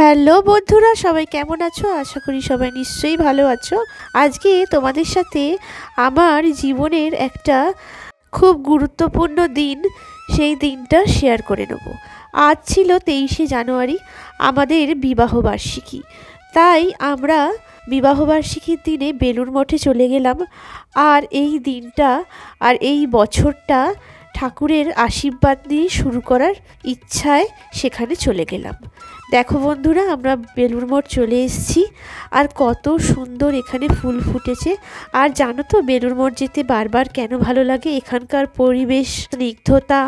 Hello বন্ধুরা, সবাই কেমন আছো? আশা করি সবাই নিশ্চয়ই ভালো আছো। আজকে তোমাদের সাথে আমার জীবনের একটা খুব গুরুত্বপূর্ণ দিন, সেই দিনটা শেয়ার করে নেব। আজ ছিল 23শে জানুয়ারি, আমাদের বিবাহবার্ষিকী। তাই আমরা বিবাহবার্ষিকীর দিনে বেলুড় মঠে চলে গেলাম। আর এই দিনটা আর এই বছরটা ঠাকুরের আশীর্বাদ দিয়ে শুরু করার ইচ্ছায় সেখানে চলে গেলাম। দেখো বন্ধুরা, আমরা বেলুড় মঠ চলে এসেছি। আর কত সুন্দর এখানে ফুল ফুটেছে। আর জানো তো বেলুড় মঠ যেতে বারবার কেন ভালো লাগে? এখানকার পরিবেশ, স্নিগ্ধতা,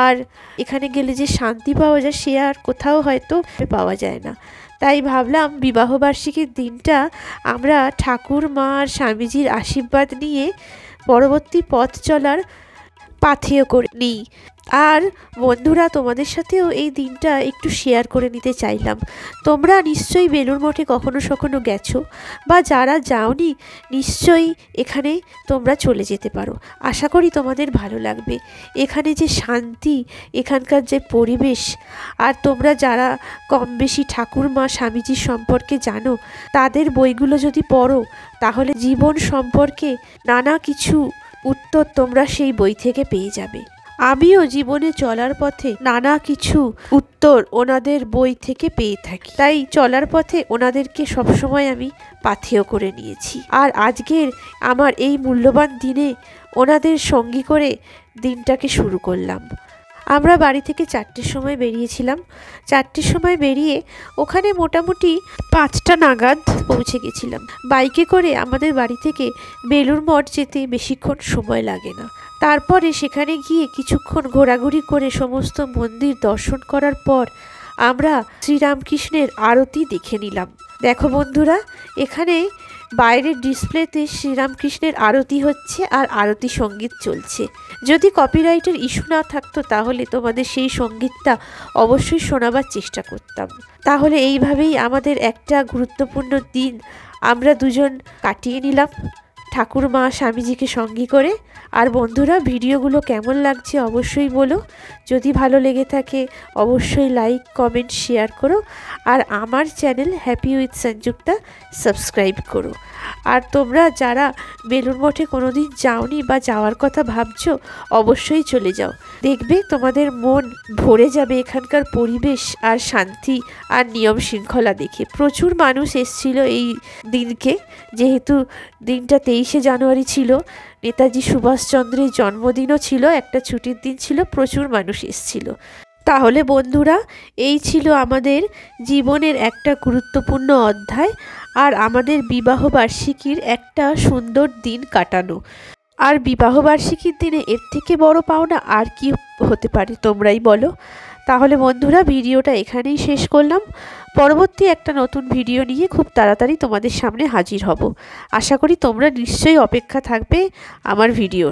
আর এখানে গেলে যে শান্তি পাওয়া যায় সে আর কোথাও হয়তো পাওয়া যায় না। তাই ভাবলাম বিবাহবার্ষিকীর দিনটা আমরা ঠাকুর মা আর স্বামীজির আশীর্বাদ নিয়ে পরবর্তী পথ চলার পাথেয় করে নিই। আর বন্ধুরা, তোমাদের সাথেও এই দিনটা একটু শেয়ার করে নিতে চাইলাম। তোমরা নিশ্চয়ই বেলুড় মঠে কখনো গেছো, বা যারা যাওনি নিশ্চয়ই এখানে তোমরা চলে যেতে পারো। আশা করি তোমাদের ভালো লাগবে। এখানে যে শান্তি, এখানকার যে পরিবেশ, আর তোমরা যারা কম বেশি ঠাকুর মা স্বামীজির সম্পর্কে জানো, তাদের বইগুলো যদি পড়ো তাহলে জীবন সম্পর্কে নানা কিছু উত্তর তোমরা সেই বই থেকে পেয়ে যাবে। আমিও জীবনে চলার পথে নানা কিছু উত্তর ওনাদের বই থেকে পেয়ে থাকি। তাই চলার পথে ওনাদেরকে সবসময় আমি পাথেয় করে নিয়েছি। আর আজকের আমার এই মূল্যবান দিনে ওনাদের সঙ্গী করে দিনটাকে শুরু করলাম। আমরা বাড়ি থেকে 4টের সময় বেরিয়েছিলাম। 4টের সময় বেরিয়ে ওখানে মোটামুটি 5টা নাগাদ পৌঁছে গেছিলাম। বাইকে করে আমাদের বাড়ি থেকে বেলুড় মঠ যেতে বেশিক্ষণ সময় লাগে না। তারপরে সেখানে গিয়ে কিছুক্ষণ ঘোরাঘুরি করে সমস্ত মন্দির দর্শন করার পর আমরা শ্রীরামকৃষ্ণের আরতি দেখে নিলাম। দেখো বন্ধুরা, এখানে বাইরের ডিসপ্লেতে শ্রীরামকৃষ্ণের আরতি হচ্ছে আর আরতি সঙ্গীত চলছে। যদি কপিরাইটের ইস্যু না থাকতো তাহলে তোমাদের সেই সঙ্গীতটা অবশ্যই শোনাবার চেষ্টা করতাম। তাহলে এইভাবেই আমাদের একটা গুরুত্বপূর্ণ দিন আমরা দুজন কাটিয়ে নিলাম ঠাকুর মা স্বামীজিকে সঙ্গী করে। আর বন্ধুরা, ভিডিওগুলো কেমন লাগছে অবশ্যই বলো। যদি ভালো লেগে থাকে অবশ্যই লাইক, কমেন্ট, শেয়ার করো। আর আমার channel happy with Sanjukta subscribe করো। আর তোমরা যারা বেলুড় মঠে কোনোদিন যাওনি বা যাওয়ার কথা ভাবছো, অবশ্যই চলে যাও। দেখবে তোমাদের মন ভরে যাবে এখানকার পরিবেশ আর শান্তি আর নিয়ম শৃঙ্খলা দেখে। প্রচুর মানুষ এসেছিল এই দিনকে, যেহেতু দিনটা 23শে জানুয়ারি ছিল, নেতাজি সুভাষচন্দ্রের জন্মদিনও ছিল, একটা ছুটির দিন ছিল, প্রচুর মানুষ এসেছিল। তাহলে বন্ধুরা, এই ছিল আমাদের জীবনের একটা গুরুত্বপূর্ণ অধ্যায় আর আমাদের বিবাহবার্ষিকীর একটা সুন্দর দিন কাটানো। আর বিবাহবার্ষিকীর দিনে এর থেকে বড় পাওনা আর কি হতে পারে, তোমরাই বলো। তাহলে বন্ধুরা, ভিডিওটা এখানেই শেষ করলাম। পরবর্তী একটা নতুন ভিডিও নিয়ে খুব তাড়াতাড়ি তোমাদের সামনে হাজির হব। আশা করি তোমরা নিশ্চয়ই অপেক্ষা থাকবে আমার ভিডিও।